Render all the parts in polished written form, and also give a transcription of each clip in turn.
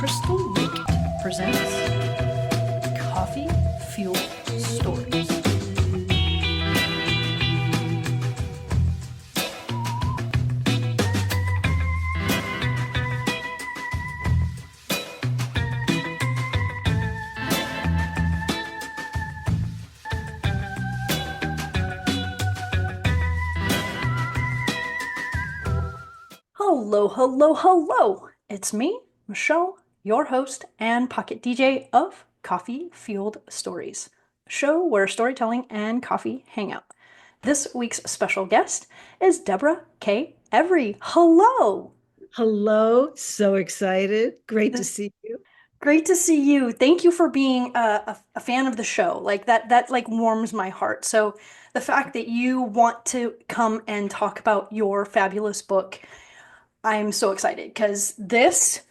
Crystal Lake presents Coffee Fueled Stories. Hello, hello, hello. It's me, Michelle, your host and pocket DJ of Coffee Fueled Stories, a show where storytelling and coffee hang out. This week's special guest is Debra K. Every. Hello. Hello, so excited. Great to see you. Great to see you. Thank you for being a fan of the show. Like that like warms my heart. So the fact that you want to come and talk about your fabulous book, I'm so excited because this,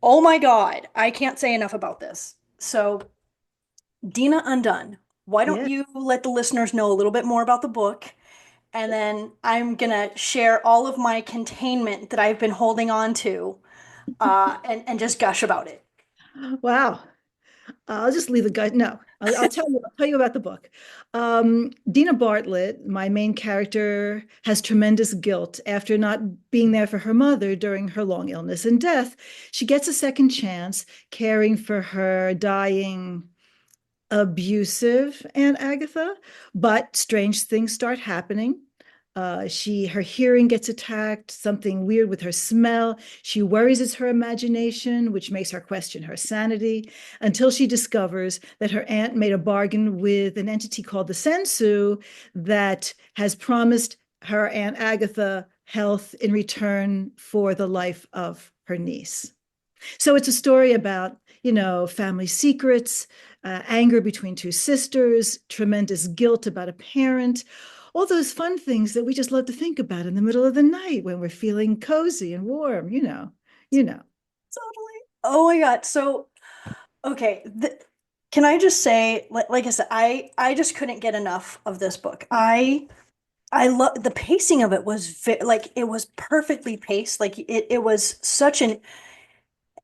oh my God, I can't say enough about this. So, Deena Undone, why don't Yeah. you let the listeners know a little bit more about the book? And then I'm gonna share all of my containment that I've been holding on to and just gush about it. Wow. I'll just leave the guy. No, I'll tell you about the book. Dina Bartlett, my main character, has tremendous guilt after not being there for her mother during her long illness and death. She gets a second chance caring for her dying abusive Aunt Agatha, but strange things start happening. Her hearing gets attacked, something weird with her smell. She worries it's her imagination, which makes her question her sanity, until she discovers that her aunt made a bargain with an entity called the Sensu that has promised her Aunt Agatha health in return for the life of her niece. So it's a story about, family secrets, anger between two sisters, tremendous guilt about a parent, all those fun things that we just love to think about in the middle of the night when we're feeling cozy and warm. Totally. Oh my God. So, okay, can I just say, like I said, I just couldn't get enough of this book. I love the pacing of it was like it was perfectly paced. Like it was such an,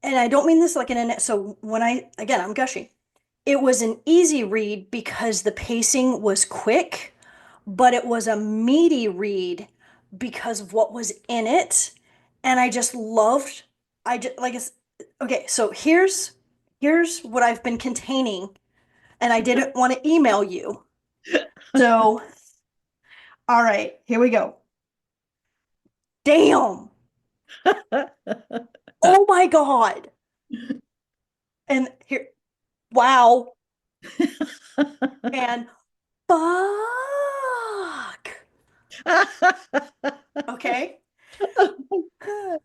and I don't mean this like in a, so when again, I'm gushing. It was an easy read because the pacing was quick, but it was a meaty read because of what was in it. And I just loved, I just like it's okay, so here's what I've been containing, and I didn't want to email you. So, all right, here we go. Damn. Oh my God. And here, wow. And fuck. Okay. Oh my God.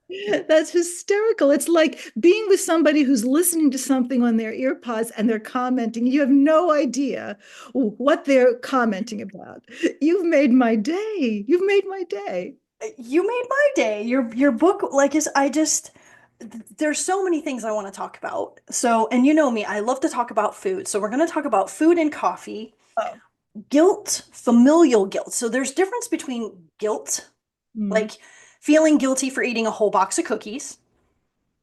That's hysterical. It's like being with somebody who's listening to something on their ear pods and they're commenting. You have no idea what they're commenting about. You've made my day. You've made my day. You made my day. Your book, like, is I just there's so many things I want to talk about. So, and you know me, I love to talk about food. So we're going to talk about food and coffee, Oh. guilt, familial guilt. So there's difference between guilt, Mm. like feeling guilty for eating a whole box of cookies,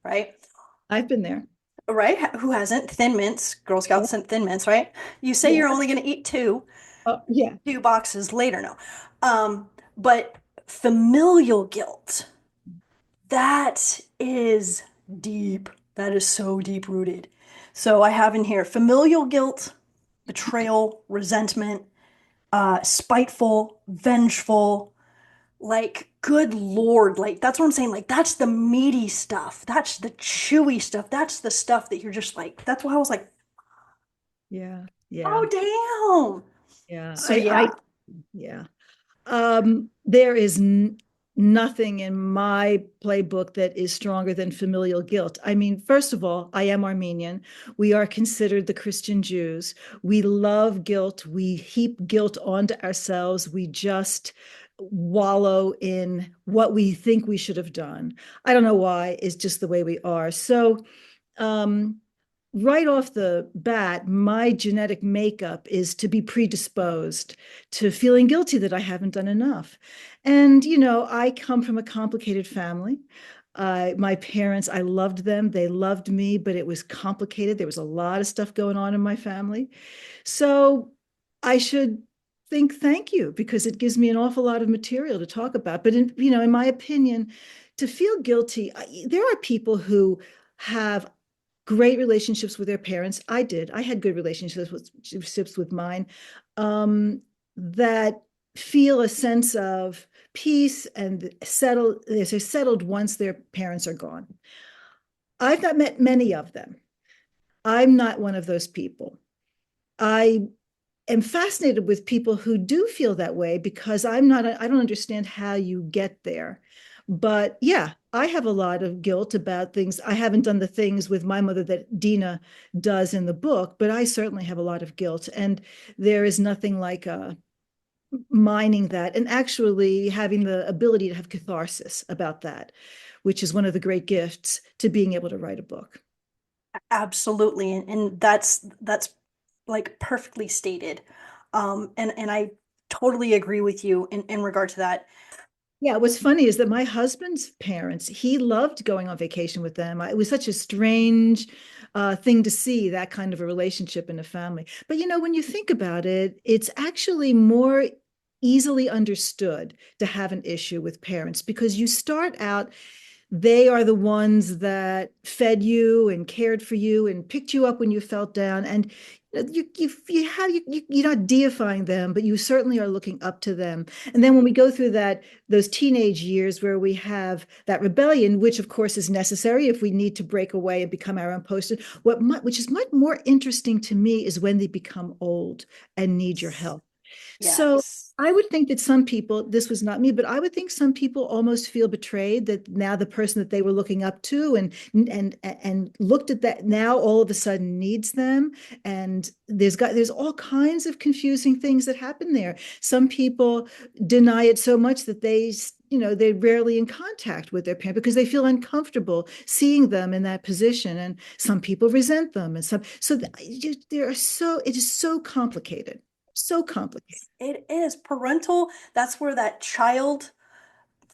right? I've been there. Right? Who hasn't? Thin Mints, Girl Yeah. Scouts and Thin Mints, right? You say you're Yeah. only going to eat Oh, yeah. two boxes later, no. But familial guilt. That is deep. That is so deep rooted. So I have in here familial guilt, betrayal, resentment, spiteful, vengeful, like good Lord, like that's what I'm saying. Like that's the meaty stuff. That's the chewy stuff. That's the stuff that you're just like, that's why I was like, Yeah. Yeah. oh damn. Yeah. So yeah. Yeah. There is nothing in my playbook that is stronger than familial guilt. I mean, first of all, I am Armenian. We are considered the Christian Jews. We love guilt. We heap guilt onto ourselves. We just wallow in what we think we should have done. I don't know why. It's just the way we are. So, um, right off the bat, my genetic makeup is to be predisposed to feeling guilty that I haven't done enough. And, I come from a complicated family. My parents, I loved them. They loved me, but it was complicated. There was a lot of stuff going on in my family. So I should think thank you because it gives me an awful lot of material to talk about. But in my opinion, to feel guilty, there are people who have great relationships with their parents. I did. I had good relationships with mine, that feel a sense of peace and they're settled once their parents are gone. I've not met many of them. I'm not one of those people. I am fascinated with people who do feel that way because I don't understand how you get there. But yeah, I have a lot of guilt about things. I haven't done the things with my mother that Deena does in the book, but I certainly have a lot of guilt. And there is nothing like mining that and actually having the ability to have catharsis about that, which is one of the great gifts to being able to write a book. Absolutely. And that's like perfectly stated. And I totally agree with you in regard to that. Yeah, what's funny is that my husband's parents, he loved going on vacation with them. It was such a strange thing to see that kind of a relationship in a family. But when you think about it, it's actually more easily understood to have an issue with parents because you start out they are the ones that fed you and cared for you and picked you up when you felt down. And you're not deifying them, but you certainly are looking up to them. And then when we go through those teenage years where we have that rebellion, which of course is necessary if we need to break away and become our own person, which is much more interesting to me is when they become old and need your help. So Yes. I would think that some people, this was not me, but I would think some people almost feel betrayed that now the person that they were looking up to and looked at that now all of a sudden needs them. And there's all kinds of confusing things that happen there. Some people deny it so much that they're rarely in contact with their parent because they feel uncomfortable seeing them in that position. And some people resent them, and it is so complicated, so complicated. It is parental. That's where that child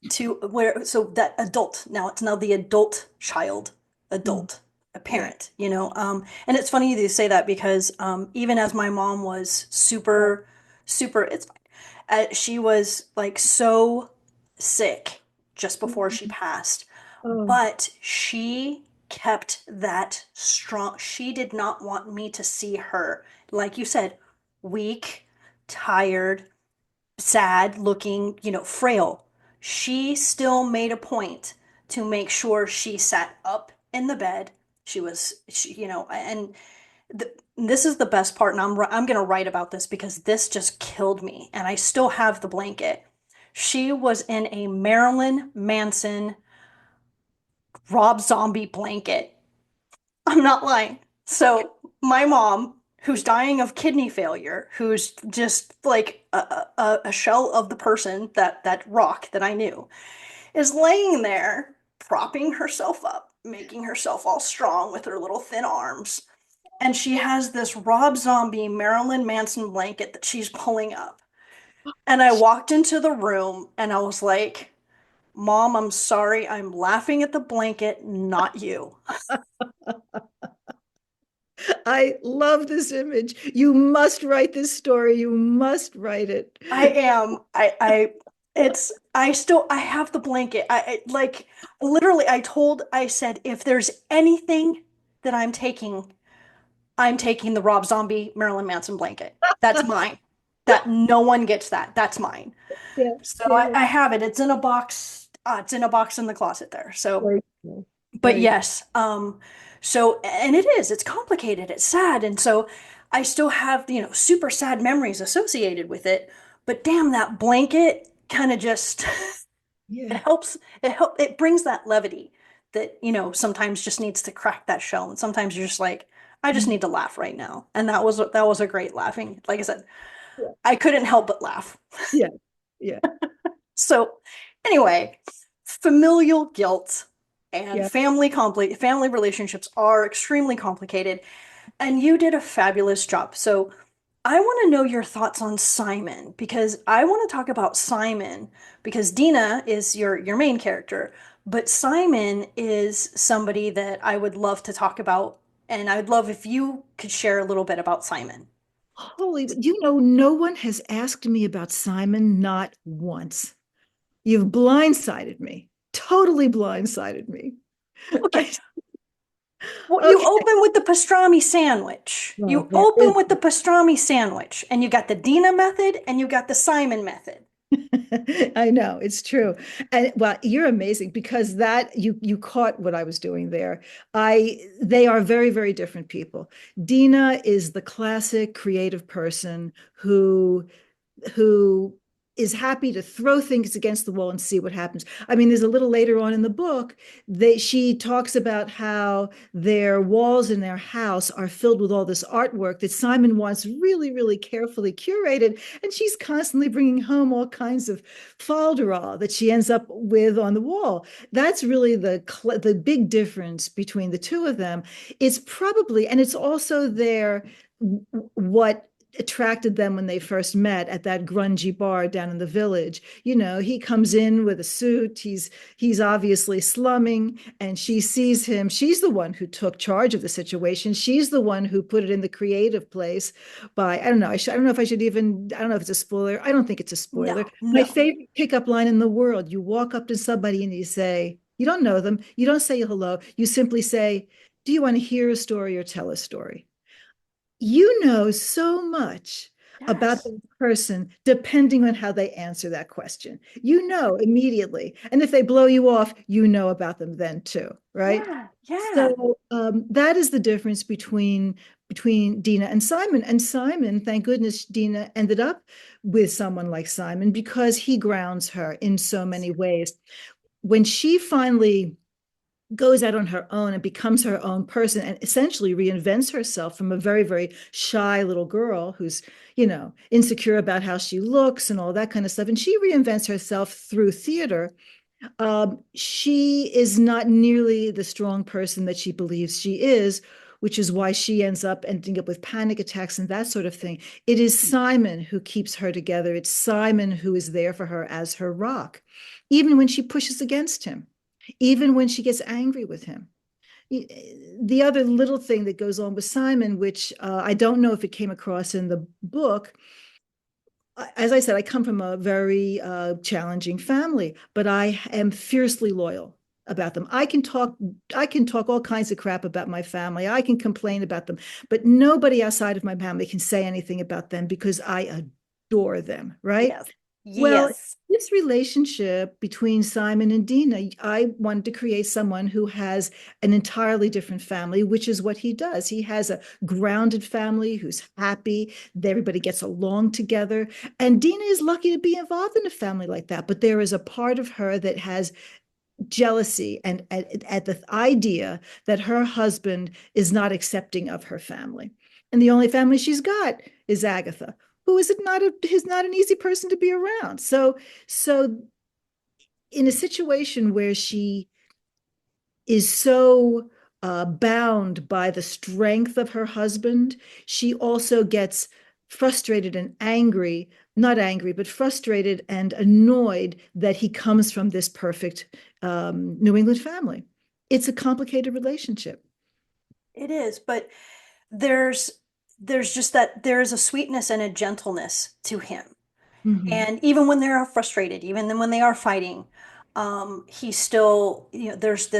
to where so that adult now it's now the adult child Mm. adult a Yeah. parent, and it's funny you say that because even as my mom was super it's fine. She was like so sick just before she passed, Oh, but she kept that strong. She did not want me to see her, like you said, weak, tired, sad looking, frail. She still made a point to make sure she sat up in the bed. And this is the best part, and I'm going to write about this because this just killed me, and I still have the blanket. She was in a Marilyn Manson Rob Zombie blanket. I'm not lying. So my mom, who's dying of kidney failure, who's just like a shell of the person that rock that I knew, is laying there, propping herself up, making herself all strong with her little thin arms. And she has this Rob Zombie Marilyn Manson blanket that she's pulling up. And I walked into the room and I was like, Mom, I'm sorry. I'm laughing at the blanket, not you. I love this image. You must write this story. You must write it. I am. I have the blanket. Like, literally, I said, if there's anything that I'm taking the Rob Zombie Marilyn Manson blanket. That's mine. That no one gets that. That's mine. Yeah, So yeah. I have it. It's in a box. It's in a box in the closet there. So, Very cool. but Very cool. yes, and it's complicated, it's sad, and so I still have, super sad memories associated with it, but damn, that blanket kind of just it Yeah. helps, it brings that levity that, sometimes just needs to crack that shell, and sometimes you're just like, I just Mm. need to laugh right now, and that was a great laughing, like I said, Yeah. I couldn't help but laugh. Yeah. Yeah. So, anyway, familial guilt and Yeah. family relationships are extremely complicated, and you did a fabulous job. So, I want to know your thoughts on Simon because I want to talk about Simon because Deena is your main character, but Simon is somebody that I would love to talk about, and I would love if you could share a little bit about Simon. Holy, no one has asked me about Simon, not once. You've blindsided me, totally blindsided me. Okay. I, Well, you okay, open with the pastrami sandwich. well, You there open is. with the pastrami sandwich, and you got the Deena method and you got the Simon method. I know it's true. And well, you're amazing because that you caught what I was doing there. I They are very, very different people. Deena is the classic creative person who is happy to throw things against the wall and see what happens. I mean, there's a little later on in the book that she talks about how their walls in their house are filled with all this artwork that Simon wants really, really carefully curated, and she's constantly bringing home all kinds of falderal that she ends up with on the wall. That's really the big difference between the two of them. It's probably, and it's also their what attracted them when they first met at that grungy bar down in the village. He comes in with a suit. He's obviously slumming, and she sees him. She's the one who took charge of the situation. She's the one who put it in the creative place by, I don't know. I don't know if I should even. I don't know if it's a spoiler. I don't think it's a spoiler. No, My no. favorite pickup line in the world: you walk up to somebody and you say, you don't know them. You don't say hello. You simply say, "Do you want to hear a story or tell a story?" You know so much about Yes. the person depending on how they answer that question. You know immediately. And if they blow you off, you know about them then too, right? Yeah, yeah. So that is the difference between Deena and Simon. And Simon, thank goodness, Deena ended up with someone like Simon because he grounds her in so many ways. When she finally goes out on her own and becomes her own person and essentially reinvents herself from a very, very shy little girl who's, insecure about how she looks and all that kind of stuff. And she reinvents herself through theater. She is not nearly the strong person that she believes she is, which is why she ends up ending up with panic attacks and that sort of thing. It is Simon who keeps her together. It's Simon who is there for her as her rock, even when she pushes against him, even when she gets angry with him. The other little thing that goes on with Simon, which I don't know if it came across in the book, as I said, I come from a very challenging family, but I am fiercely loyal about them. I can talk all kinds of crap about my family. I can complain about them, but nobody outside of my family can say anything about them because I adore them, right? Yes. Well, Yes. this relationship between Simon and Deena, I wanted to create someone who has an entirely different family, which is what he does. He has a grounded family who's happy, everybody gets along together. And Deena is lucky to be involved in a family like that. But there is a part of her that has jealousy and at the idea that her husband is not accepting of her family. And the only family she's got is Agatha, who is not an easy person to be around. So in a situation where she is so bound by the strength of her husband, she also gets frustrated and angry, not angry, but frustrated and annoyed that he comes from this perfect New England family. It's a complicated relationship. It is, but there's there's just that there is a sweetness and a gentleness to him. Mm-hmm. And even when they are frustrated, even then when they are fighting, he's still, there's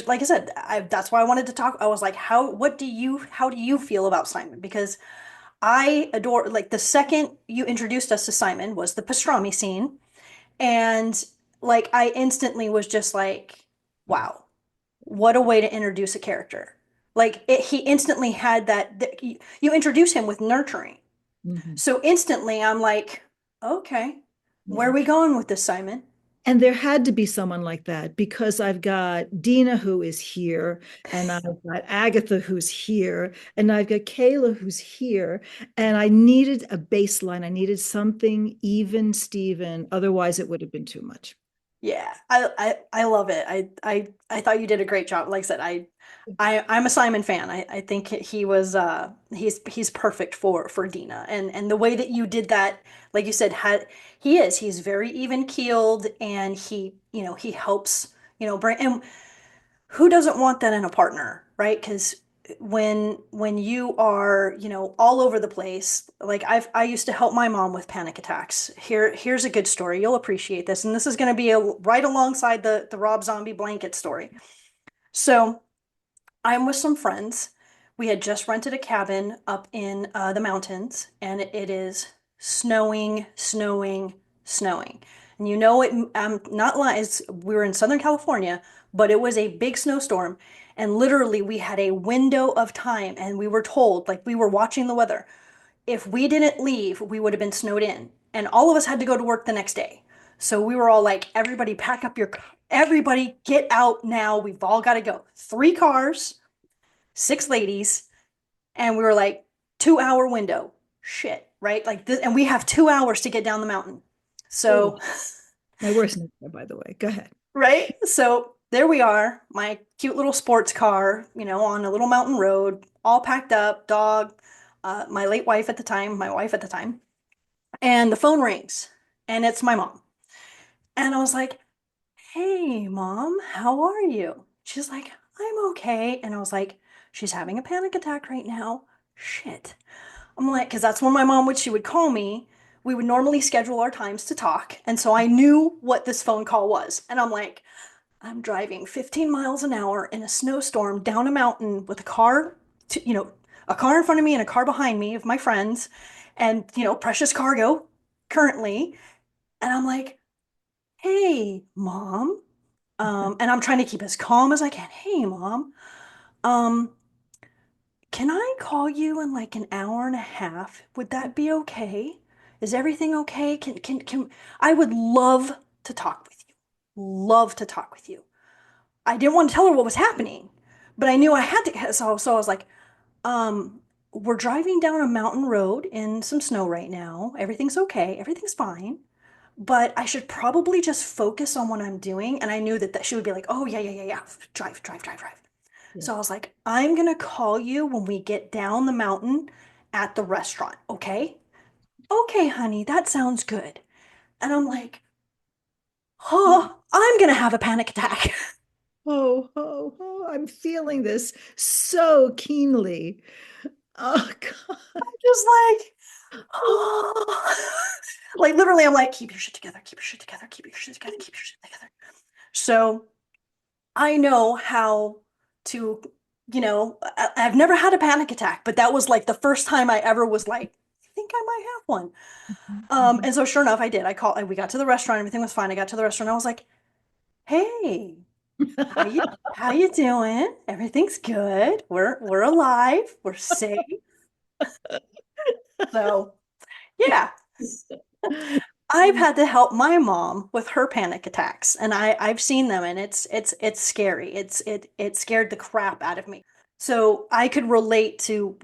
like I said, that's why I wanted to talk. I was like, how do you feel about Simon? Because I adore, like the second you introduced us to Simon was the pastrami scene. And like I instantly was just like, wow, what a way to introduce a character. He instantly had you introduce him with nurturing. Mm-hmm. So instantly I'm like, okay, where Yeah. are we going with this, Simon? And there had to be someone like that because I've got Deena who is here, and I've got Agatha who's here, and I've got Kayla who's here. And I needed a baseline. I needed something even, Steven. Otherwise, it would have been too much. Yeah, I love it. I thought you did a great job. Like I said, I'm a Simon fan. I think he was he's perfect for Deena. And the way that you did that, like you said, he's very even keeled, and he helps, bring, and who doesn't want that in a partner, right? Because when you are, all over the place, like I used to help my mom with panic attacks. Here's a good story. You'll appreciate this, and this is going to be right alongside the Rob Zombie blanket story. So I'm with some friends. We had just rented a cabin up in the mountains, and it is snowing, snowing, snowing. And I'm not lying, we were in Southern California, but it was a big snowstorm. And literally, we had a window of time, and we were told, like, we were watching the weather. If we didn't leave, we would have been snowed in. And all of us had to go to work the next day. So we were all like, everybody pack up everybody get out now. We've all got to go. Three cars, six ladies, and we were like, 2 hour window. Shit, right? Like this, and we have 2 hours to get down the mountain. Oh, So, my worst nightmare, by the way. Go ahead. right? So there we are, my cute little sports car, on a little mountain road, all packed up, dog, my late wife at the time, my wife at the time, and the phone rings, and it's my mom. And I was like, hey, mom, how are you? She's like, I'm okay. And I was like, she's having a panic attack right now. Shit. I'm like, because that's when she would call me. We would normally schedule our times to talk. And so I knew what this phone call was. And I'm like, I'm driving 15 miles an hour in a snowstorm down a mountain with a car in front of me and a car behind me of my friends and, precious cargo currently. And I'm like, hey, mom. And I'm trying to keep as calm as I can. Hey, mom. Um, can I call you in like an hour and a half? Would that be okay? Is everything okay? Can I would love to talk with you. Love to talk with you. I didn't want to tell her what was happening, but I knew I had to. So I was like, we're driving down a mountain road in some snow right now. Everything's okay. Everything's fine. But I should probably just focus on what I'm doing. And I knew that she would be like, oh, yeah, yeah, yeah, yeah. Drive, drive, drive, drive. Yeah. So I was like, I'm gonna call you when we get down the mountain at the restaurant, okay? Okay, honey, that sounds good. And I'm like, oh, I'm gonna have a panic attack. Oh, oh, oh, I'm feeling this so keenly. Oh, God. Just like, oh. Like literally, I'm like, keep your shit together, keep your shit together, keep your shit together, keep your shit together. So I know how to, I've never had a panic attack, but that was like the first time I ever was like, I think I might have one. Mhm. And so sure enough, I did. We got to the restaurant, everything was fine. I got to the restaurant, I was like, "Hey, how you doing? Everything's good. We're alive. We're safe." So, yeah, I've had to help my mom with her panic attacks, and I've seen them, and it's scary. It scared the crap out of me. So I could relate to,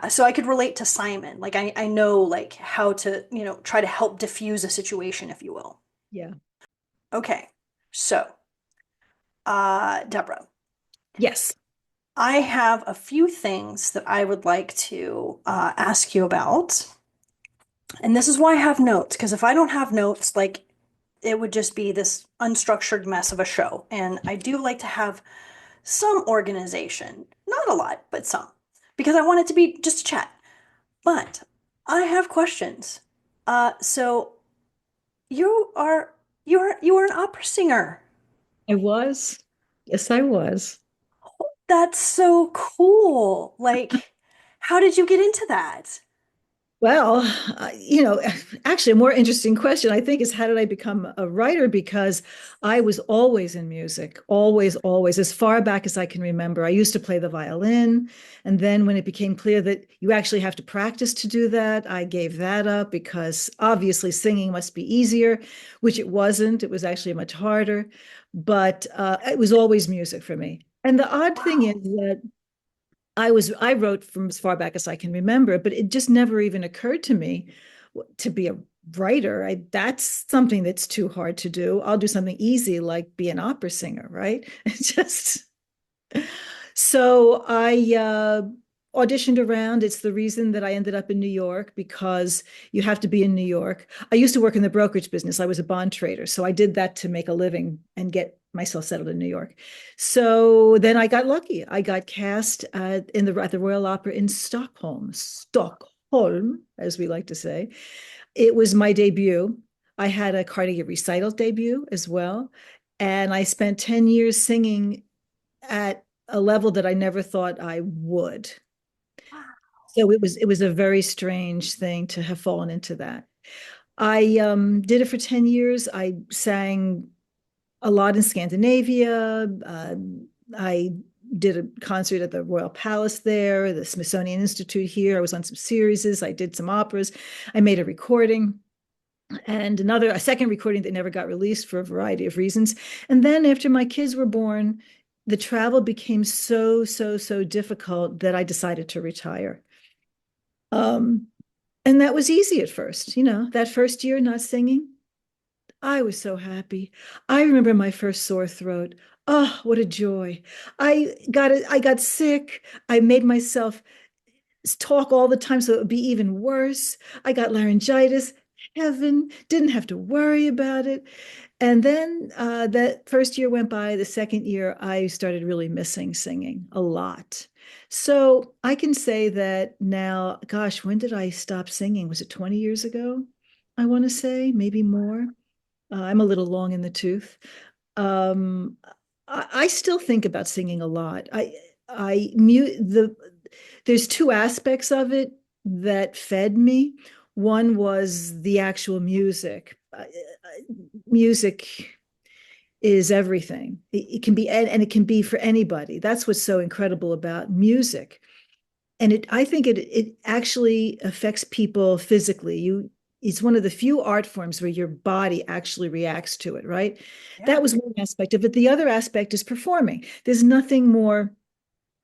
so I could relate to Simon. Like I know like how to, try to help diffuse a situation, if you will. Yeah. Okay. So, Deborah, Yes. I have a few things that I would like to ask you about. And this is why I have notes, because if I don't have notes, like it would just be this unstructured mess of a show. And I do like to have some organization, not a lot, but some, because I want it to be just a chat. But I have questions. So you are an opera singer. I was. Yes, I was. That's so cool. Like, how did you get into that? Well, actually, a more interesting question, I think, is how did I become a writer? Because I was always in music, always, always, as far back as I can remember. I used to play the violin. And then when it became clear that you actually have to practice to do that, I gave that up because obviously singing must be easier, which it wasn't. It was actually much harder. But it was always music for me. And the odd thing is Wow. that I wrote from as far back as I can remember, but it just never even occurred to me to be a writer. That's something that's too hard to do. I'll do something easy like be an opera singer, right? Just so I auditioned around. It's the reason that I ended up in New York because you have to be in New York. I used to work in the brokerage business. I was a bond trader. So I did that to make a living and get myself settled in New York. So then I got lucky. I got cast at the Royal Opera in Stockholm, Stockholm, as we like to say. It was my debut. I had a Carnegie recital debut as well. And I spent 10 years singing at a level that I never thought I would. So it was a very strange thing to have fallen into that. I did it for 10 years. I sang a lot in Scandinavia. I did a concert at the Royal Palace there, the Smithsonian Institute here. I was on some series. I did some operas. I made a recording and a second recording that never got released for a variety of reasons. And then after my kids were born, the travel became so difficult that I decided to retire. Um, and that was easy at first, that first year not singing, I was so happy. I remember my first sore throat. Oh, what a joy. I got sick. I made myself talk all the time so it would be even worse. I got laryngitis. Heaven, didn't have to worry about it. And then that first year went by. The second year, I started really missing singing a lot. So I can say that now, gosh, when did I stop singing? Was it 20 years ago? I want to say, maybe more. I'm a little long in the tooth. Um, I still think about singing a lot. There's two aspects of it that fed me. One was the actual music. Music is everything. It can be, and it can be for anybody. That's what's so incredible about music. And I think it actually affects people physically. It's one of the few art forms where your body actually reacts to it, right? Yeah. That was one aspect of it. The other aspect is performing. There's nothing more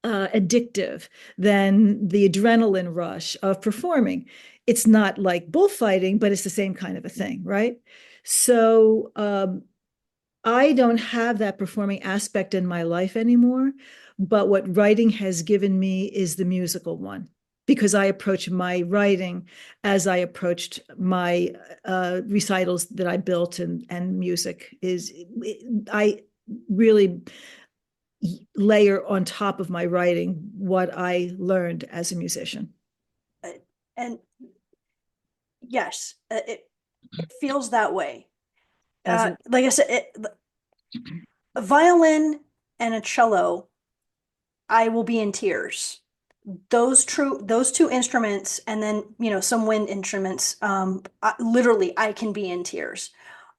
addictive than the adrenaline rush of performing. It's not like bullfighting, but it's the same kind of a thing, right? So I don't have that performing aspect in my life anymore. But what writing has given me is the musical one because I approach my writing as I approached my recitals that I built and music is I really layer on top of my writing what I learned as a musician. Uh, And yes, it feels that way. As it Like I said, a violin and a cello, I will be in tears. Those two instruments, and then some wind instruments. Literally, I can be in tears.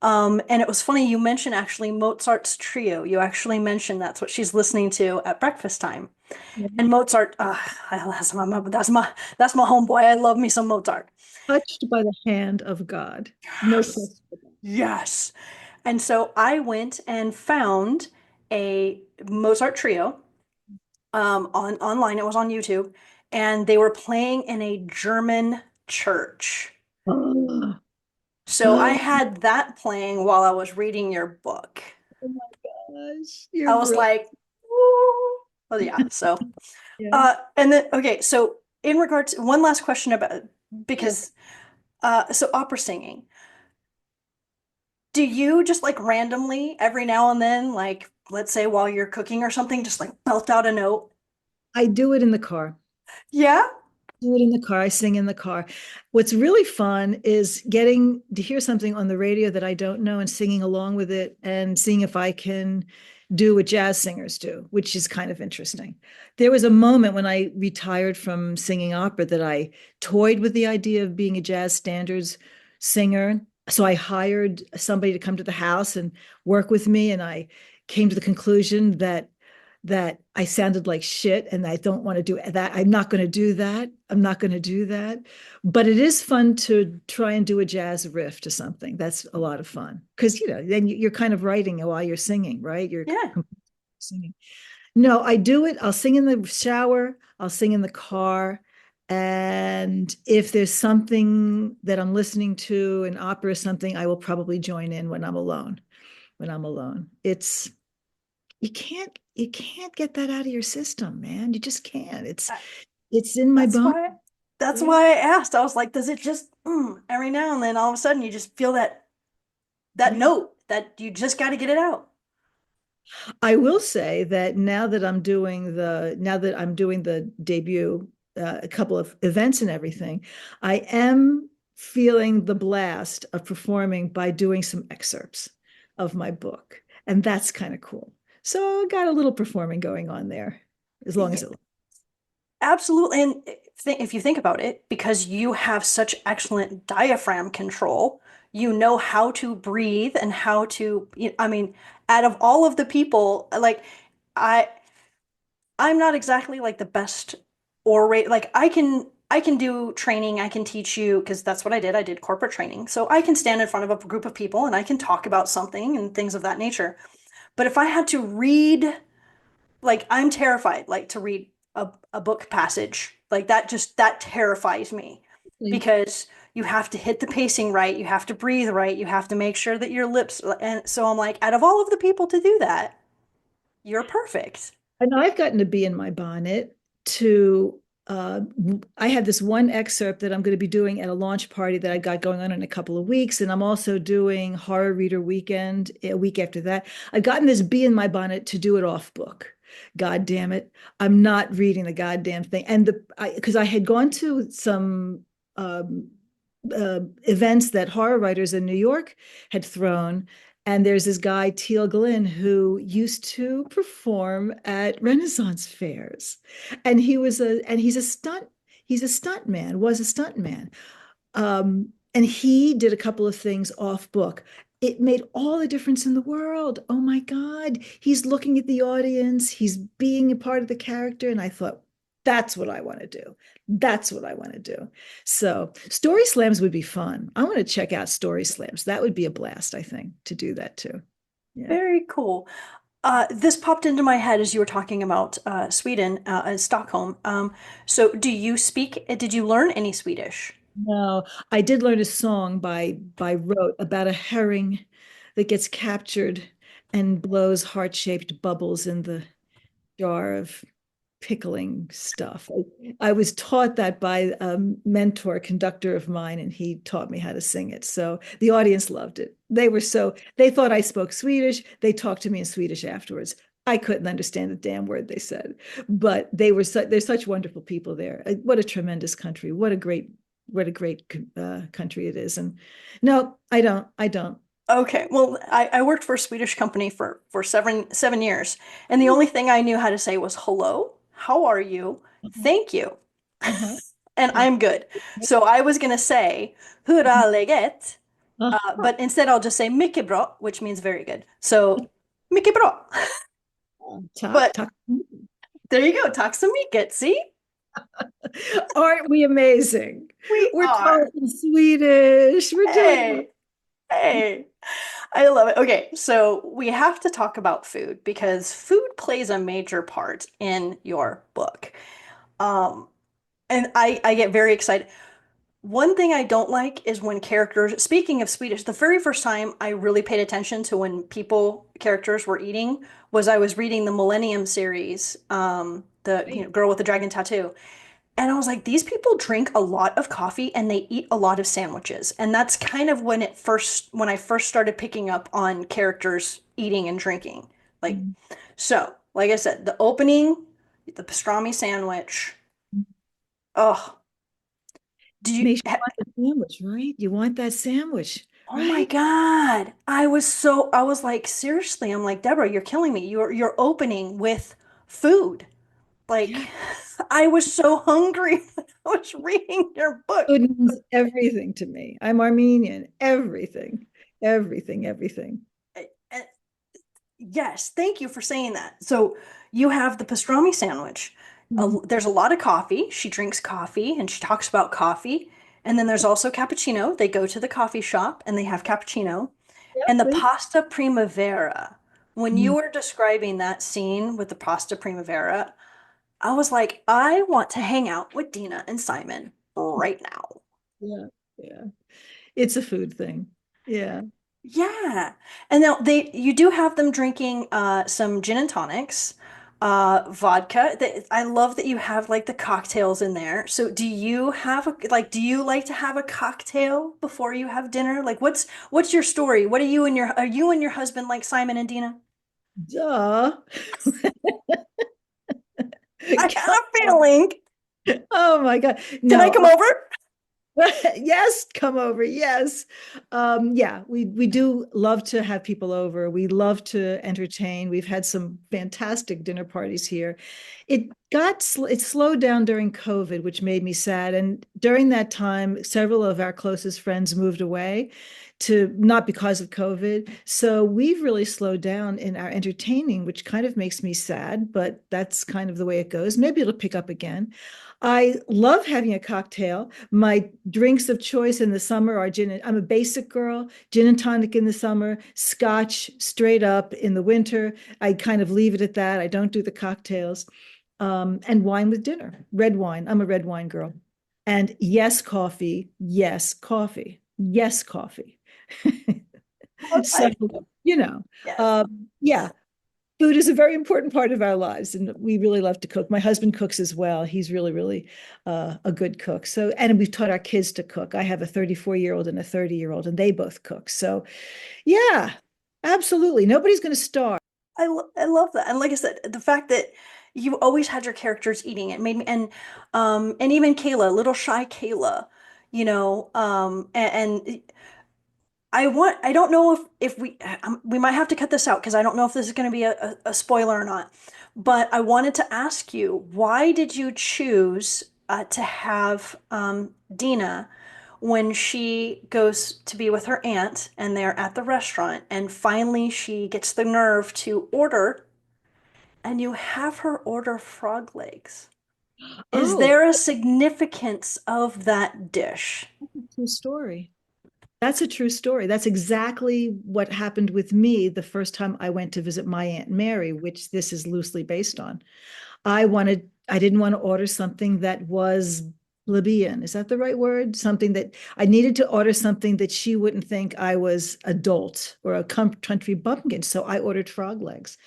And it was funny you mentioned actually Mozart's trio. You actually mentioned that's what she's listening to at breakfast time. And Mozart, that's my homeboy. I love me some Mozart. touched by the hand of God. No Yes. question. Yes. And so I went and found a Mozart trio on online. It was on YouTube, and they were playing in a German church. Oh, So I oh, had that playing while I was reading your book. oh my gosh, you're I was brilliant. like, "Ooh." Oh yeah. So Yeah, and then okay, so in regards to one last question about sure. because so opera singing. Do you just like randomly every now and then, like let's say while you're cooking or something, just like belt out a note? I do it in the car. Yeah? Do it in the car. I sing in the car. What's really fun is getting to hear something on the radio that I don't know and singing along with it and seeing if I can do what jazz singers do, which is kind of interesting. There was a moment when I retired from singing opera that I toyed with the idea of being a jazz standards singer. So I hired somebody to come to the house and work with me, and I came to the conclusion that I sounded like shit and I don't want to do that. I'm not going to do that. I'm not going to do that. But it is fun to try and do a jazz riff to something. That's a lot of fun because, then you're kind of writing while you're singing, right? You're Yeah. singing. No, I do it. I'll sing in the shower. I'll sing in the car. And if there's something that I'm listening to, an opera or something, I will probably join in when I'm alone. When I'm alone. It's you can't get that out of your system, man. You just can't. Uh, It's in my That's bone. why that's Yeah. why I asked. I was like, does it just every now and then all of a sudden you just feel that Yeah. note that you just got to get it out. I will say that now that I'm doing the debut, a couple of events and everything, I am feeling the blast of performing by doing some excerpts of my book, and that's kind of cool. So I got a little performing going on there, as long Yeah, as it. absolutely. And if you think about it, because you have such excellent diaphragm control, you know how to breathe and how to, I mean, out of all of the people, like I I'm not exactly like the best orator. Like I can do training, I can teach you because that's what I did. I did corporate training. So I can stand in front of a group of people and I can talk about something and things of that nature. But if I had to read, like I'm terrified, like to read a book passage. Like that terrifies me because you have to hit the pacing right, you have to breathe right, you have to make sure that your lips, and so I'm like, out of all of the people to do that, you're perfect. And I've gotten to be in my bonnet to uh, I have this one excerpt that I'm going to be doing at a launch party that I got going on in a couple of weeks. And I'm also doing Horror Reader Weekend a week after that. I've gotten this bee in my bonnet to do it off book. God damn it. I'm not reading the goddamn thing. And because I had gone to some um, events that horror writers in New York had thrown. And there's this guy, Teal Glynn, who used to perform at Renaissance fairs. And he's a stunt man, was a stunt man. And he did a couple of things off book. It made all the difference in the world. Oh my God. He's looking at the audience, he's being a part of the character. And I thought, that's what I want to do. That's what I want to do. So, story slams would be fun. I want to check out story slams. That would be a blast, I think, to do that too. Yeah. Very cool. This popped into my head as you were talking about Sweden and Stockholm. So, did you learn any Swedish? No, I did learn a song by rote about a herring that gets captured and blows heart-shaped bubbles in the jar of pickling stuff. I was taught that by a mentor, conductor of mine, and he taught me how to sing it. So the audience loved it. They thought I spoke Swedish. They talked to me in Swedish afterwards. I couldn't understand a damn word they said, but they're such wonderful people there. What a tremendous country. What a great country it is. And no, I don't. I don't. Okay, well, I worked for a Swedish company for 7 years, and the only thing I knew how to say was hello, how are you, thank you, Uh-huh. and I'm good. So I was gonna say hur är läget, Uh-huh. but instead I'll just say mycket bra, which means very good. So mycket bra. Talk, But talk. there you go, tack så mycket. See, Aren't we amazing? we We're are. talking Swedish. We're doing Hey, hey. I love it. Okay, so we have to talk about food because food plays a major part in your book. Um, and I get very excited. One thing I don't like is when characters, speaking of Swedish, the very first time I really paid attention to when characters were eating was I was reading the Millennium series, the right. girl with the dragon tattoo. And I was like, these people drink a lot of coffee and they eat a lot of sandwiches. And that's kind of when I first started picking up on characters eating and drinking. Like, Mhm. so, like I said, the opening, the pastrami sandwich. Oh, do you, Makes you want the sandwich, right? You want that sandwich, oh my right? God. I was like, seriously, I'm like, Deborah, you're killing me. You're opening with food. Like, Yeah. I was so hungry when I was reading your book. Food means everything to me. I'm Armenian. Everything, everything, everything. And yes, thank you for saying that. So you have the pastrami sandwich. Mhm. There's a lot of coffee. She drinks coffee and she talks about coffee. And then there's also cappuccino. They go to the coffee shop and they have cappuccino. Yep. And the See? pasta primavera. When you Mhm. were describing that scene with the pasta primavera, I was like, I want to hang out with Dina and Simon right now. Yeah, yeah. It's a food thing. Yeah. Yeah. And now you do have them drinking some gin and tonics, vodka. I love that you have like the cocktails in there. So do you have a do you like to have a cocktail before you have dinner? Like what's your story? What are you and your husband like Simon and Dina? Duh. I had Come a on. feeling. Oh my God. Can I No, come over? yes, come over. Yes. Yeah, we do love to have people over. We love to entertain. We've had some fantastic dinner parties here. It slowed down during COVID, which made me sad. And during that time, several of our closest friends moved away to not because of COVID. So we've really slowed down in our entertaining, which kind of makes me sad, but that's kind of the way it goes. Maybe it'll pick up again. I love having a cocktail. My drinks of choice in the summer are gin. I'm a basic girl, gin and tonic in the summer, scotch straight up in the winter. I kind of leave it at that. I don't do the cocktails. And wine with dinner, red wine. I'm a red wine girl. And yes, coffee. Yes, coffee. Yes, coffee. So, I you know, yes. yeah, food is a very important part of our lives, and we really love to cook. My husband cooks as well. He's really, really a good cook. So, and we've taught our kids to cook. I have a 34-year-old and a 30-year-old, and they both cook. So, yeah, absolutely. Nobody's going to starve. I love that. And like I said, the fact that you always had your characters eating it made me and even Kayla, little shy Kayla, and I don't know if we might have to cut this out because I don't know if this is going to be a spoiler or not. But I wanted to ask you, why did you choose to have Dina when she goes to be with her aunt and they're at the restaurant and finally she gets the nerve to order and you have her order frog legs? Is Oh, there a significance of that dish? true story. That's a true story. That's exactly what happened with me the first time I went to visit my Aunt Mary, which this is loosely based on. I didn't want to order something that was plebeian. Is that the right word? Something that I needed to order something that she wouldn't think I was adult or a country bumpkin. So I ordered frog legs.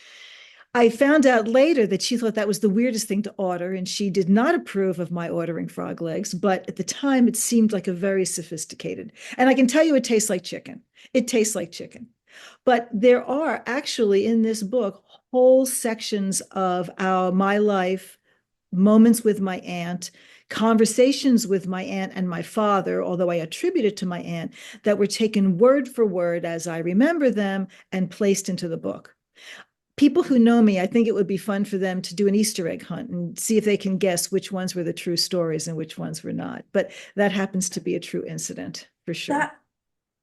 I found out later that she thought that was the weirdest thing to order, and she did not approve of my ordering frog legs. But at the time, it seemed like a very sophisticated. And I can tell you, it tastes like chicken. It tastes like chicken. But there are actually in this book whole sections of my life, moments with my aunt, conversations with my aunt and my father, although I attribute it to my aunt, that were taken word for word as I remember them and placed into the book. People who know me, I think it would be fun for them to do an Easter egg hunt and see if they can guess which ones were the true stories and which ones were not. But that happens to be a true incident for sure. That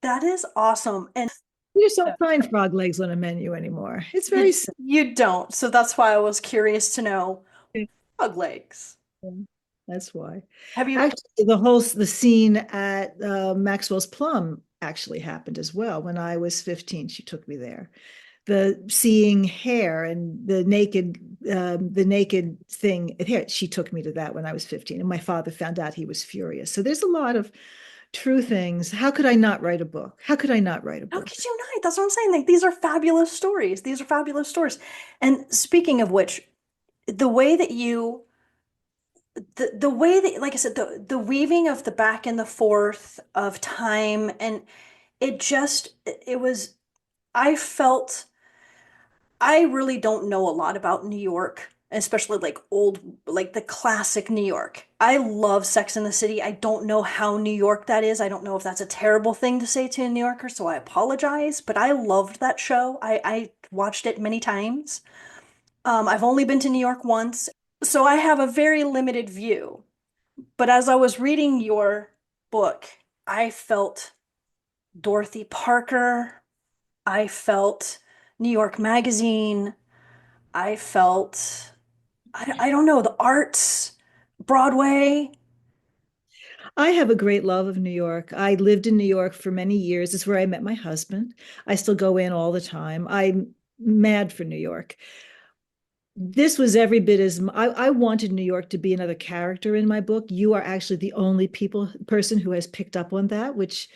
that is awesome. And You just don't find frog legs on a menu anymore. It's very simple. you don't. So that's why I was curious to know frog legs. That's why. Have you? Actually, the scene at Maxwell's Plum actually happened as well. When I was 15, she took me there. The seeing hair and the naked thing here, she took me to that when I was 15, and my father found out. He was furious. So there's a lot of true things. How could I not write a book? How could I not write a How book? could you not? That's what I'm saying. Like these are fabulous stories. These are fabulous stories. And speaking of which, the way that you the way that like I said, the weaving of the back and the forth of time and it was I felt I really don't know a lot about New York, especially like like the classic New York. I love Sex and the City. I don't know how New York that is. I don't know if that's a terrible thing to say to a New Yorker, so I apologize. But I loved that show. I watched it many times. I've only been to New York once, so I have a very limited view. But as I was reading your book, I felt Dorothy Parker. I felt New York Magazine. I felt, I don't know, the arts, Broadway. I have a great love of New York. I lived in New York for many years. It's where I met my husband. I still go in all the time. I'm mad for New York. This was every bit as I wanted New York to be another character in my book. You are actually the only person who has picked up on that, which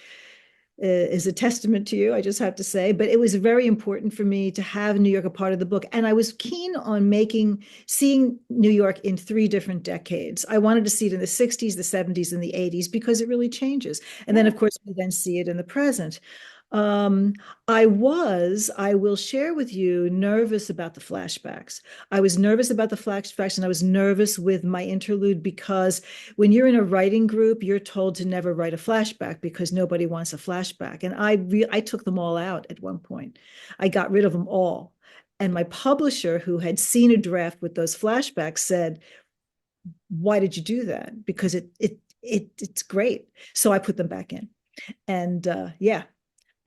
is a testament to you, I just have to say. But it was very important for me to have New York a part of the book. And I was keen on seeing New York in three different decades. I wanted to see it in the 60s, the 70s, and the 80s because it really changes. And then, Yeah. of course, we then see it in the present. Um, I will share with you, nervous about the flashbacks. I was nervous about the flashbacks and I was nervous with my interlude because when you're in a writing group, you're told to never write a flashback because nobody wants a flashback. And I took them all out at one point. I got rid of them all. And my publisher, who had seen a draft with those flashbacks, said, "Why did you do that?" Because it's great. So I put them back in. And yeah,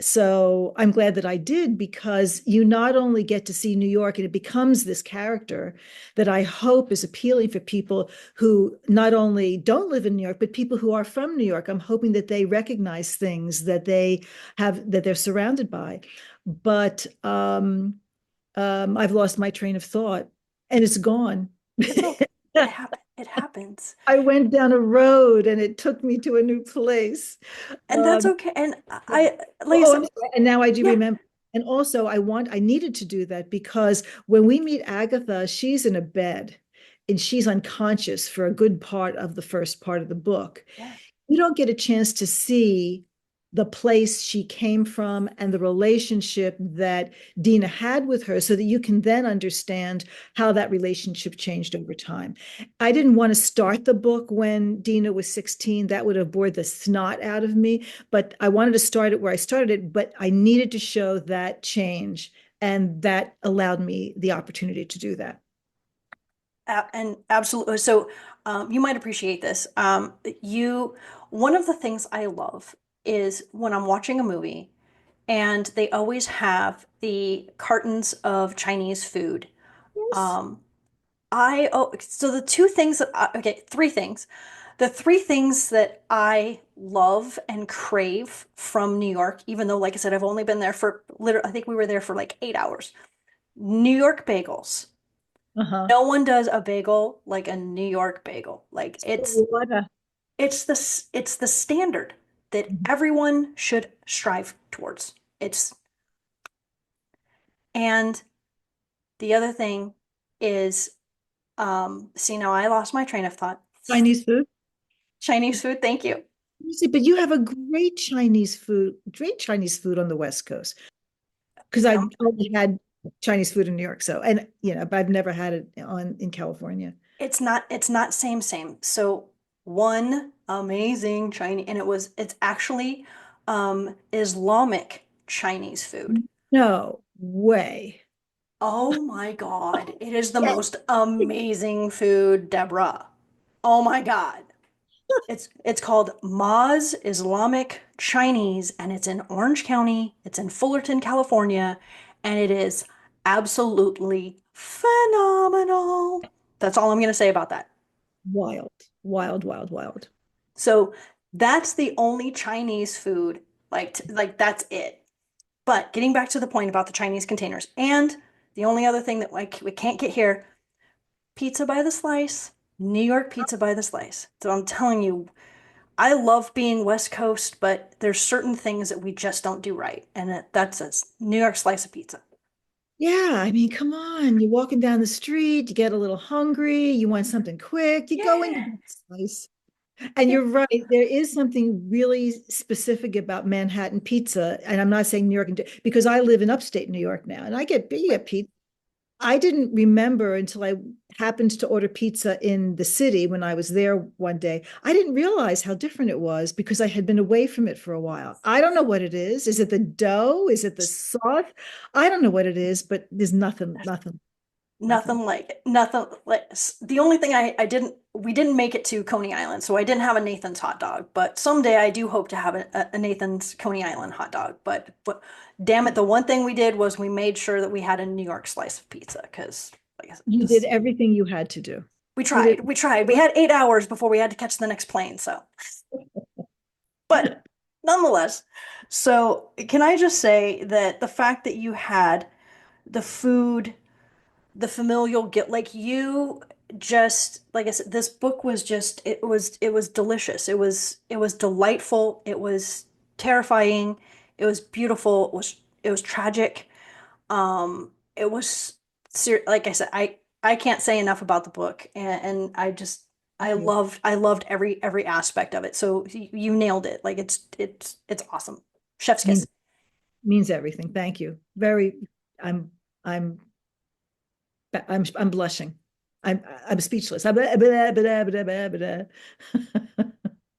so I'm glad that I did because you not only get to see New York and it becomes this character that I hope is appealing for people who not only don't live in New York, but people who are from New York. I'm hoping that they recognize things that they're surrounded by. But I've lost my train of thought and it's gone. It's okay. It happens. I went down a road and it took me to a new place. And that's Um, okay. And Yeah. like I I'm said, sorry. And now I do yeah, remember. And also, I needed to do that because when we meet Agatha, she's in a bed and she's unconscious for a good part of the first part of the book. yeah. You don't get a chance to see the place she came from and the relationship that Deena had with her so that you can then understand how that relationship changed over time. I didn't want to start the book when Deena was 16. That would have bored the snot out of me. But I wanted to start it where I started it, but I needed to show that change. And that allowed me the opportunity to do that. And absolutely. So, you might appreciate this. One of the things I love is when I'm watching a movie and they always have the cartons of Chinese food. Yes. Um, so the two things okay, three things. The three things that I love and crave from New York, even though, like I said, I've only been there for literally, I think we were there for like 8 hours. New York bagels. Uh-huh. No one does a bagel like a New York bagel. Like What a- it's the standard that everyone should strive towards. It's and the other thing is see now I lost my train of thought. Chinese food. Chinese food, thank you. You see, but you have a great Chinese food on the West Coast. Because I No, only had Chinese food in New York. So, and but I've never had it in California. it's not same. So one amazing Chinese and it's actually Islamic Chinese food. No way. Oh my God. It is the most amazing food, Deborah. Oh my God. It's called Ma's Islamic Chinese and it's in Orange County. It's in Fullerton, California, and it is absolutely phenomenal. That's all I'm going to say about that. Wild, wild, wild, wild. So that's the only Chinese food, like that's it. But getting back to the point about the Chinese containers, and the only other thing that like we can't get here, pizza by the slice, New York pizza by the slice. So I'm telling you, I love being West Coast, but there's certain things that we just don't do right, and that's a New York slice of pizza. Yeah, I mean, come on. You're walking down the street, you get a little hungry, you want something quick, you go in, you Yeah. get a slice. And Yeah. you're right. There is something really specific about Manhattan pizza. And I'm not saying New York, because I live in upstate New York now, and you get pizza. I didn't remember until I happened to order pizza in the city when I was there one day. I didn't realize how different it was because I had been away from it for a while. I don't know what it is. Is it the dough? Is it the sauce? I don't know what it is, but there's nothing. Nothing like the only thing I didn't we didn't make it to Coney Island, so I didn't have a Nathan's hot dog. But someday I do hope to have a Nathan's Coney Island hot dog. But damn it, the one thing we did was we made sure that we had a New York slice of pizza because like I said, You did this everything you had to do. we You did. tried, we tried. We had 8 hours before we had to catch the next plane. So, but nonetheless, so can I just say that the fact that you had the food the familial guilt, like you just, like I said, this book was just, it was delicious. It was delightful. It was terrifying. It was beautiful. It was tragic. It was like I said, I can't say enough about the book, and Thank you. I loved every aspect of it. So you nailed it. Like it's awesome. Chef's Means kiss. means everything. Thank you. Very. I'm I'm I'm blushing. I'm speechless.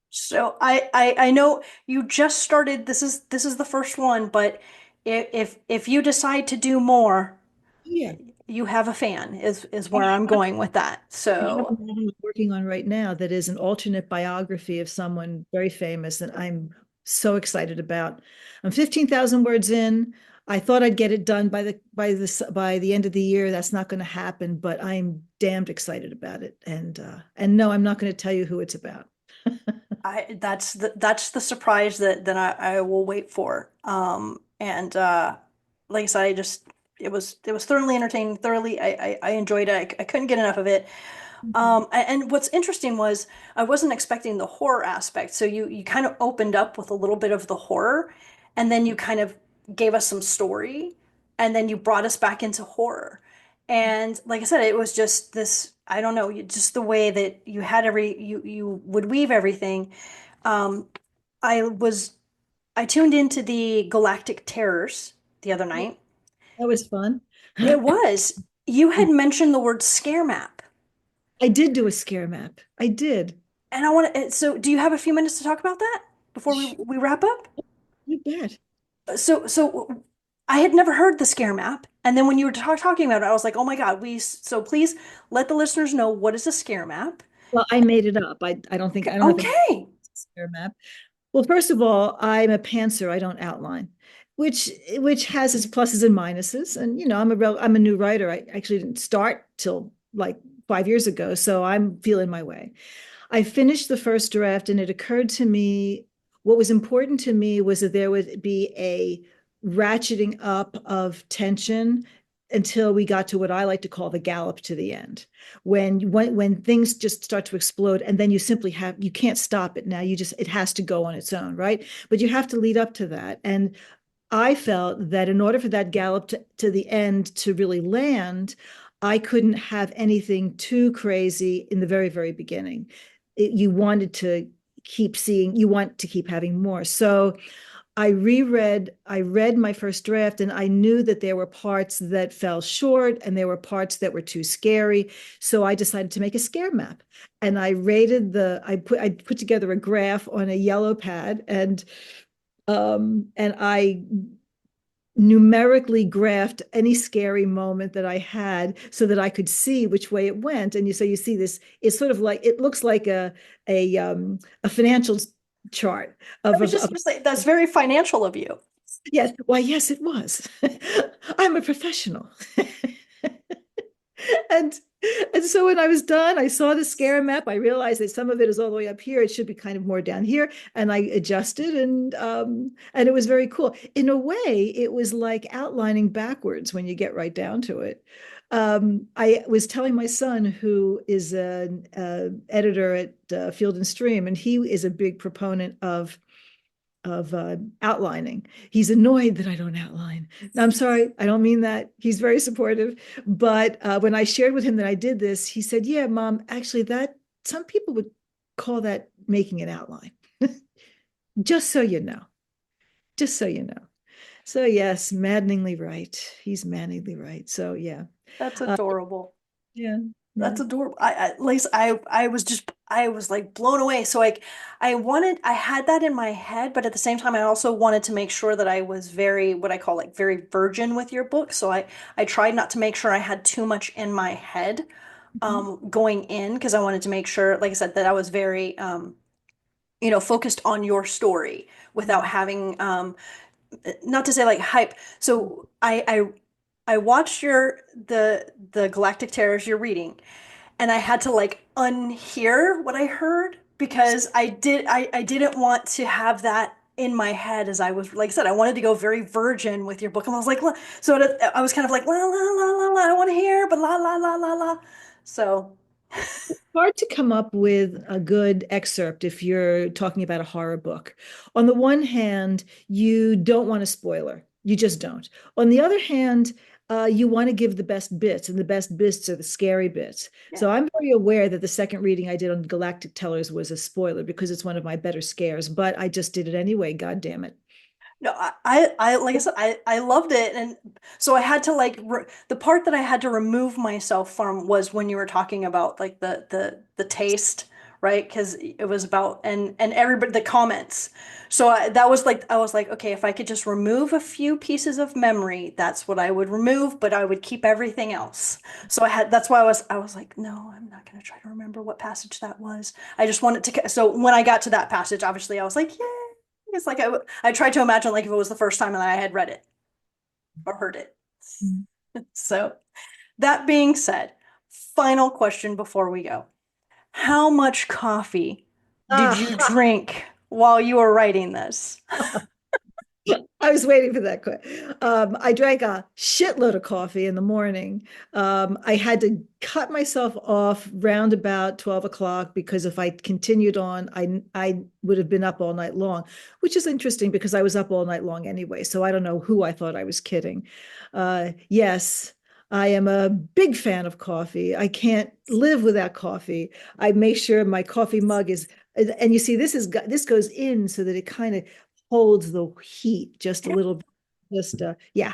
So I know you just started. This is the first one, but if you decide to do more, Yeah. you have a fan is where I'm going with that. I have So one I'm working on right now that is an alternate biography of someone very famous that I'm so excited about. I'm 15,000 words in. I thought I'd get it done by the end of the year. That's not going to happen, but I'm damned excited about it. And no, I'm not going to tell you who it's about. that's the surprise that I will wait for. And like I said, it was thoroughly entertaining, thoroughly I enjoyed it. I couldn't get enough of it. And what's interesting was I wasn't expecting the horror aspect. So you kind of opened up with a little bit of the horror, and then you kind of gave us some story, and then you brought us back into horror. And like I said, it was just this, I don't know, just the way that you had you would weave everything. Um, I was I tuned into the Galactic Terrors the other night. That was fun. It was, you had mentioned the word scare map. I did do a scare map. I did. And I want to, so do you have a few minutes to talk about that before we Sure, we wrap up? you bet. So I had never heard the scare map. And then when you were talking about it, I was like, oh my God, so please let the listeners know, what is a scare map? Well, I made it up. I don't have a Okay. scare map. Well, first of all, I'm a pantser. I don't outline, which has its pluses and minuses. And I'm a new writer. I actually didn't start till like 5 years ago, so I'm feeling my way. I finished the first draft, and it occurred to me what was important to me was that there would be a ratcheting up of tension until we got to what I like to call the gallop to the end. When things just start to explode, and then you can't stop it now. It has to go on its own, right? But you have to lead up to that. And I felt that in order for that gallop to the end to really land, I couldn't have anything too crazy in the very, very beginning. You wanted to you want to keep having more. So I read my first draft, and I knew that there were parts that fell short and there were parts that were too scary. So I decided to make a scare map. And I put together a graph on a yellow pad, and I numerically graphed any scary moment that I had so that I could see which way it went. And you see this, it's sort of like, it looks like a financial chart I of, was of, just of gonna say, that's very financial of you. yes. Why, yes, it was. I'm a professional. and and so when I was done, I saw the scare map. I realized that some of it is all the way up here. It should be kind of more down here. And I adjusted, and it was very cool. In a way, it was like outlining backwards when you get right down to it. I was telling my son, who is an editor at Field and Stream, and he is a big proponent of outlining. He's annoyed that I don't outline. I'm sorry, I don't mean that. He's very supportive. But when I shared with him that I did this, he said, "Yeah, Mom, actually, that some people would call that making an outline." Just so you know, just so you know. So yes, maddeningly right. He's maddeningly right. So yeah, That's uh, adorable. yeah, yeah. That's adorable. At least I was like blown away. So like I had that in my head, but at the same time I also wanted to make sure that I was very, what I call like very virgin with your book. So I tried not to make sure I had too much in my head Mhm. going in, because I wanted to make sure, like I said, that I was very focused on your story without having not to say like hype. So I watched the Galactic Terrors you're reading, and I had to like unhear what I heard, because I didn't want to have that in my head, as I was, like I said, I wanted to go very virgin with your book, and I was like, so I was kind of like, la la la la la, I want to hear, but la la la la la la. So Hard to come up with a good excerpt if you're talking about a horror book. On the one hand, you don't want a spoiler. You just don't. On the other hand, you want to give the best bits, and the best bits are the scary bits. yeah. So I'm very aware that the second reading I did on Galactic Tellers was a spoiler because it's one of my better scares, but I just did it anyway. God damn it. No, like I said, I loved it, and so I had to like the part that I had to remove myself from was when you were talking about like the taste, right? Because it was about and everybody the comments. So that was like I was like, okay, if I could just remove a few pieces of memory, that's what I would remove, but I would keep everything else. So that's why I was like, no, I'm not gonna try to remember what passage that was. I just wanted to. So when I got to that passage, obviously I was like, yeah. It's like I tried to imagine like if it was the first time that I had read it or heard it. So that being said, final question before we go. How much coffee did you Ah, drink while you were writing this? I was waiting for that. I drank a shitload of coffee in the morning. I had to cut myself off round about 12 o'clock because if I continued on, I would have been up all night long, which is interesting because I was up all night long anyway. So I don't know who I thought I was kidding. Yes, I am a big fan of coffee. I can't live without coffee. I make sure my coffee mug is, and you see, this goes in so that it kind of holds the heat just a little bit. Just yeah,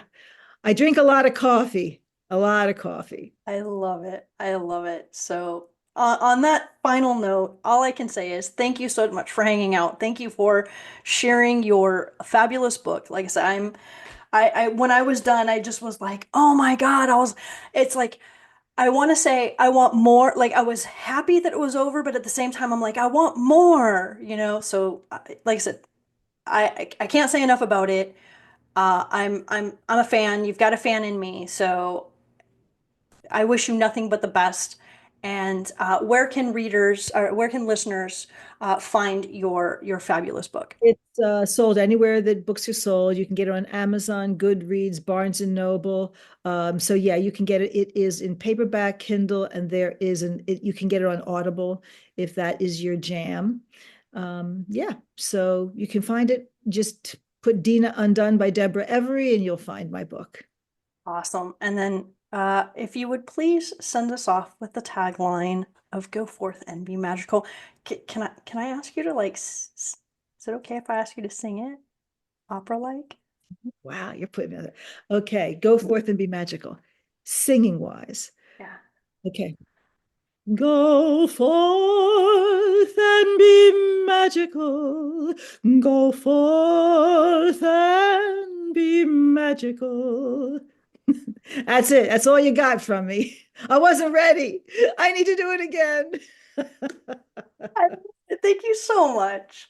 I drink a lot of coffee, a lot of coffee. I love it. I love it. So, on that final note, all I can say is thank you so much for hanging out. Thank you for sharing your fabulous book. Like I said, when I was done, I just was like, oh my God, it's like, I want to say I want more. Like I was happy that it was over, but at the same time, I'm like, I want more. So, like I said, I can't say enough about it. I'm a fan. You've got a fan in me, so I wish you nothing but the best. And where can listeners find your fabulous book? It's sold anywhere that books are sold. You can get it on Amazon, Goodreads, Barnes and Noble. So yeah, you can get it. It is in paperback, Kindle, and you can get it on Audible if that is your jam. Yeah, so you can find it. Just put Deena Undone by Deborah Every, and you'll find my book. Awesome. And then, if you would please send us off with the tagline of "Go forth and be magical." Can I ask you to is it okay if I ask you to sing it opera like? Wow, you're putting me on there. Okay, go forth and be magical. Singing wise. Yeah. Okay. Go forth and be magical. Go forth and be magical. That's it. That's all you got from me. I wasn't ready. I need to do it again. Thank you so much.